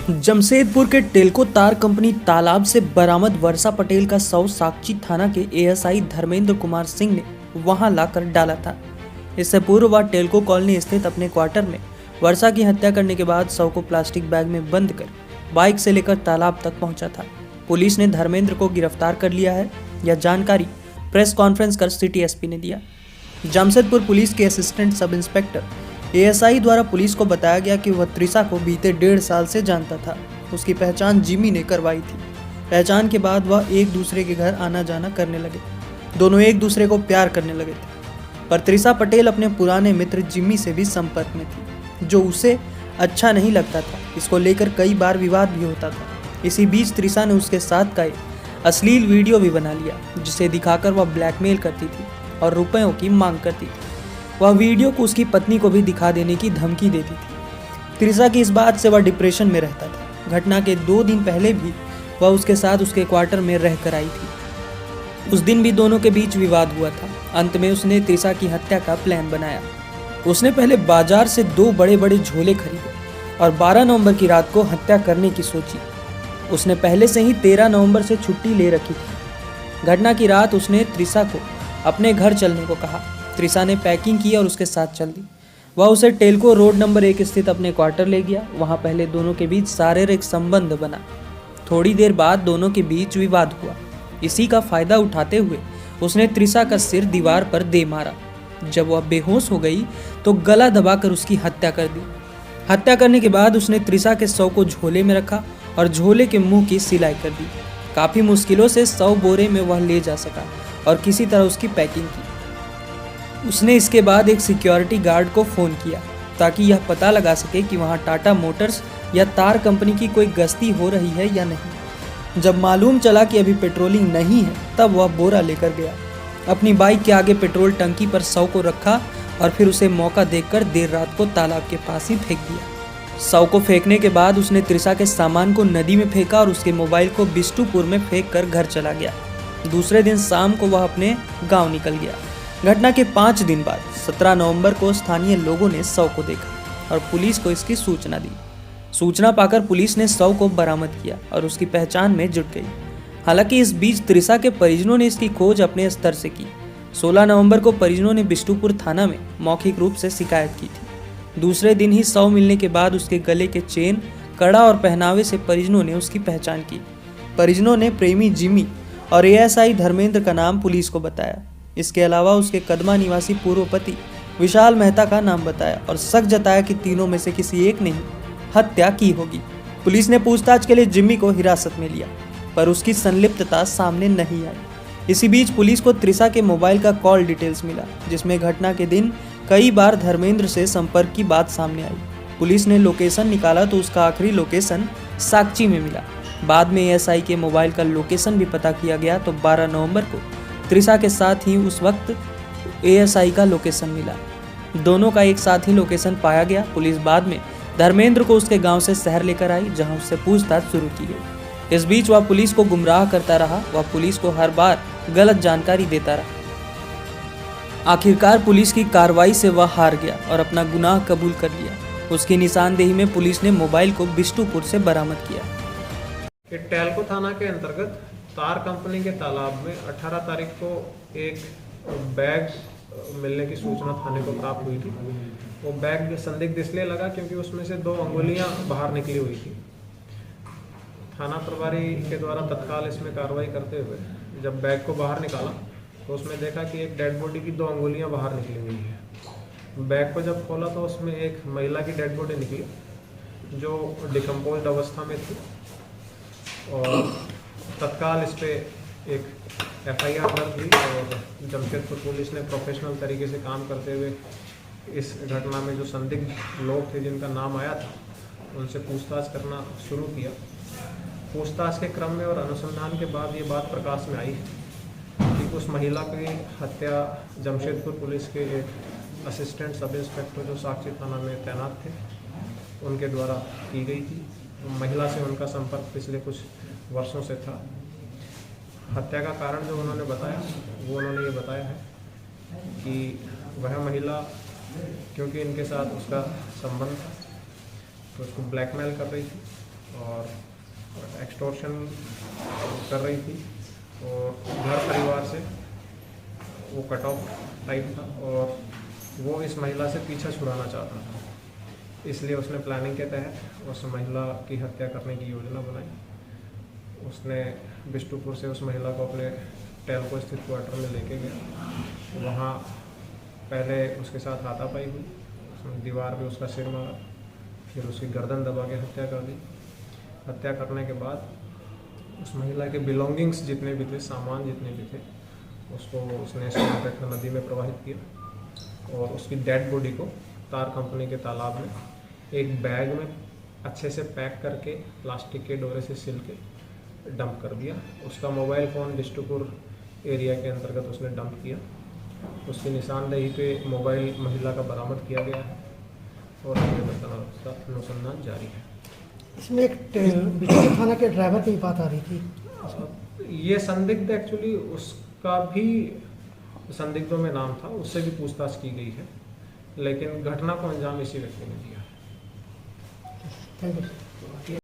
जमशेदपुर के टेल्को तार कंपनी तालाब से बरामद वर्षा पटेल का शव साकची थाना के एएसआई धर्मेंद्र कुमार सिंह ने वहां लाकर डाला था। इससे पूर्व वह टेल्को कॉलोनी स्थित अपने क्वार्टर में वर्षा की हत्या करने के बाद शव को प्लास्टिक बैग में बंद कर बाइक से लेकर तालाब तक पहुंचा था। पुलिस ने धर्मेंद्र को गिरफ्तार कर लिया है। यह जानकारी प्रेस कॉन्फ्रेंस कर सिटी एसपी ने दिया। जमशेदपुर पुलिस के असिस्टेंट सब इंस्पेक्टर एएसआई द्वारा पुलिस को बताया गया कि वह त्रिशा को बीते 1.5 साल से जानता था। उसकी पहचान जिमी ने करवाई थी। पहचान के बाद वह एक दूसरे के घर आना जाना करने लगे। दोनों एक दूसरे को प्यार करने लगे थे। पर त्रिशा पटेल अपने पुराने मित्र जिमी से भी संपर्क में थी, जो उसे अच्छा नहीं लगता था। इसको लेकर कई बार विवाद भी होता था। इसी बीच त्रिशा ने उसके साथ का एक अश्लील वीडियो भी बना लिया, जिसे दिखाकर वह ब्लैकमेल करती थी और रुपयों की मांग करती थी। वह वीडियो को उसकी पत्नी को भी दिखा देने की धमकी देती थी। त्रिशा की इस बात से वह डिप्रेशन में रहता था। घटना के 2 दिन पहले भी वह उसके साथ उसके क्वार्टर में रहकर आई थी। उस दिन भी दोनों के बीच विवाद हुआ था। अंत में उसने त्रिशा की हत्या का प्लान बनाया। उसने पहले बाजार से 2 बड़े बड़े झोले खरीदे और 12 नवंबर की रात को हत्या करने की सोची। उसने पहले से ही 13 नवंबर से छुट्टी ले रखी थी। घटना की रात उसने त्रिशा को अपने घर चलने को कहा। त्रिशा ने पैकिंग की और उसके साथ चल दी। वह उसे टेल्को रोड नंबर 1 स्थित अपने क्वार्टर ले गया। वहां पहले दोनों के बीच शारीरिक संबंध बना। थोड़ी देर बाद दोनों के बीच विवाद हुआ। इसी का फायदा उठाते हुए उसने त्रिशा का सिर दीवार पर दे मारा। जब वह बेहोश हो गई तो गला दबाकर उसकी हत्या कर दी। हत्या करने के बाद उसने त्रिशा के शव को झोले में रखा और झोले के मुंह की सिलाई कर दी। काफी मुश्किलों से शव बोरे में वह ले जा सका और किसी तरह उसकी पैकिंग की। उसने इसके बाद एक सिक्योरिटी गार्ड को फ़ोन किया ताकि यह पता लगा सके कि वहां टाटा मोटर्स या तार कंपनी की कोई गश्ती हो रही है या नहीं। जब मालूम चला कि अभी पेट्रोलिंग नहीं है, तब वह बोरा लेकर गया। अपनी बाइक के आगे पेट्रोल टंकी पर शव को रखा और फिर उसे मौका देखकर देर रात को तालाब के पास ही फेंक दिया। शव को फेंकने के बाद उसने त्रिशा के सामान को नदी में फेंका और उसके मोबाइल को बिष्टुपुर में फेंक कर घर चला गया। दूसरे दिन शाम को वह अपने गाँव निकल गया। घटना के 5 दिन बाद 17 नवंबर को स्थानीय लोगों ने शव को देखा और पुलिस को इसकी सूचना दी। सूचना पाकर पुलिस ने शव को बरामद किया और उसकी पहचान में जुट गई। हालांकि इस बीच त्रिशा के परिजनों ने इसकी खोज अपने स्तर से की। 16 नवंबर को परिजनों ने बिष्टुपुर थाना में मौखिक रूप से शिकायत की थी। दूसरे दिन ही शव मिलने के बाद उसके गले के चेन, कड़ा और पहनावे से परिजनों ने उसकी पहचान की। परिजनों ने प्रेमी जिमी और एएसआई धर्मेंद्र का नाम पुलिस को बताया। इसके अलावा उसके कदमा निवासी पूर्व पति विशाल मेहता का नाम बताया और शक जताया कि तीनों में से किसी एक ने ही हत्या की होगी। पुलिस ने पूछताछ के लिए जिम्मी को हिरासत में लिया, पर उसकी संलिप्तता सामने नहीं आई। इसी बीच पुलिस को त्रिशा के मोबाइल का कॉल डिटेल्स मिला, जिसमें घटना के दिन कई बार धर्मेंद्र से संपर्क की बात सामने आई। पुलिस ने लोकेशन निकाला तो उसका आखिरी लोकेशन साकची में मिला। बाद में एएसआई के मोबाइल का लोकेशन भी पता किया गया तो 12 नवंबर को त्रिशा के साथ ही उस वक्त एएसआई का लोकेशन मिला। दोनों का एक साथ ही लोकेशन पाया गया। पुलिस बाद में धर्मेंद्र को उसके गांव से शहर लेकर आई, जहां उससे पूछताछ शुरू की गई। इस बीच वह पुलिस को गुमराह करता रहा। वह पुलिस को हर बार गलत जानकारी देता रहा। आखिरकार पुलिस की कार्रवाई से वह हार गया और अपना गुनाह कबूल कर लिया। उसकी निशानदेही में पुलिस ने मोबाइल को बिष्टुपुर से बरामद किया। टेल्को थाना के अंतर्गत तार कंपनी के तालाब में 18 तारीख को एक बैग मिलने की सूचना थाने को प्राप्त हुई थी। वो बैग संदिग्ध इसलिए लगा क्योंकि उसमें से 2 अंगुलियां बाहर निकली हुई थी। थाना प्रभारी के द्वारा तत्काल इसमें कार्रवाई करते हुए जब बैग को बाहर निकाला तो उसमें देखा कि एक डेड बॉडी की 2 अंगुलियां बाहर निकली हुई है। बैग को जब खोला तो उसमें एक महिला की डेड बॉडी निकली, जो डिकम्पोज्ड अवस्था में थी, और तत्काल इस पर एक FIR दर्ज हुई और जमशेदपुर पुलिस ने प्रोफेशनल तरीके से काम करते हुए इस घटना में जो संदिग्ध लोग थे जिनका नाम आया था, उनसे पूछताछ करना शुरू किया। पूछताछ के क्रम में और अनुसंधान के बाद ये बात प्रकाश में आई कि उस महिला की हत्या जमशेदपुर पुलिस के एक असिस्टेंट सब इंस्पेक्टर जो साकची थाना में तैनात थे, उनके द्वारा की गई थी। महिला से उनका संपर्क पिछले कुछ वर्षों से था। हत्या का कारण जो उन्होंने बताया वो उन्होंने ये बताया है कि वह महिला, क्योंकि इनके साथ उसका संबंध था, तो उसको ब्लैकमेल कर रही थी और एक्सटॉर्शन कर रही थी और घर परिवार से वो कट ऑफ टाइप था और वो इस महिला से पीछा छुड़ाना चाहता था। इसलिए उसने प्लानिंग के तहत उस महिला की हत्या करने की योजना बनाई। उसने बिष्टुपुर से उस महिला को अपने टेल्को स्थित क्वार्टर में लेके गया। वहाँ पहले उसके साथ हाथापाई हुई, उसने दीवार पे उसका सिर मारा, फिर उसकी गर्दन दबा के हत्या कर दी। हत्या करने के बाद उस महिला के बिलोंगिंग्स जितने भी थे, सामान जितने भी थे, उसको उसने सोनापेट नदी में प्रवाहित किया और उसकी डेड बॉडी को तार कंपनी के तालाब में एक बैग में अच्छे से पैक करके प्लास्टिक के डोरे से सिल के डंप कर दिया। उसका मोबाइल फ़ोन बिष्टुपुर एरिया के अंतर्गत उसने डंप किया। उसकी निशानदेही पे मोबाइल महिला का बरामद किया गया है और आगे अनुसंधान जारी है। इसमें एक बिजनौर थाना के ड्राइवर की बात आ रही थी। ये संदिग्ध एक्चुअली उसका भी संदिग्धों में नाम था, उससे भी पूछताछ की गई है, लेकिन घटना को अंजाम इसी व्यक्ति ने दिया। Thank you.